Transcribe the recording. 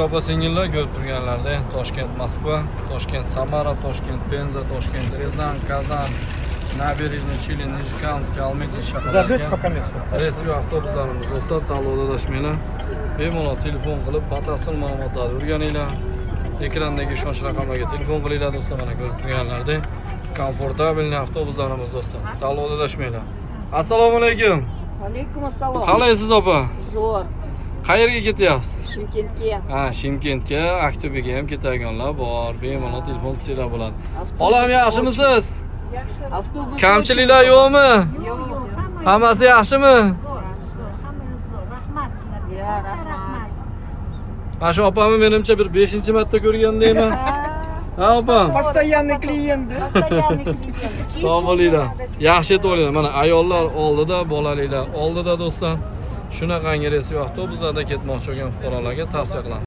Opa singillar ko'rib turganlarda Toshkent Moskva, Toshkent Samara, Toshkent Penza, Toshkent Rezan, Kazan, Nabережный Челны, Nижекамск, Almaty shaharlariga reysiy avtobuslarimiz do'stlar tanlovda adashmanglar. Bemalol telefon qilib batafsil ma'lumotlarni o'rganinglar. Ekrandagi ishonch raqamlariga telefon qilinglar do'stlar. Mana ko'rib turganlaridek komfortabilniy avtobuslarimiz do'stlar. Tanlovda adashmanglar. Assalomu alaykum. Alaykum assalom. Qalaysiz opa? Zo'r. Qayerga ketyapsiz? Shimkentga. Ha, Shimkentga, Aqto'bega ham ketadiganlar bor. Bemalol telefon qilsanglar bo'ladi. Olam yaxshimisiz? Avtobus. Kamchiliklar yo'qmi? Yo'q. Hammasi yaxshimi? Ya, rahmat. Mana shu opamni menimcha bir 5-marta ko'rgandayman. Ha, opam. Постоянный клиент. Sog' bo'linglar. Yaxshi yetib olinglar. Mana ayollar oldida, bolaliklar oldida do'stlar. Shunaqangi reysiy avtobuslarda ketmoqchi bo'lgan fuqarolarga tavsiya qilaman.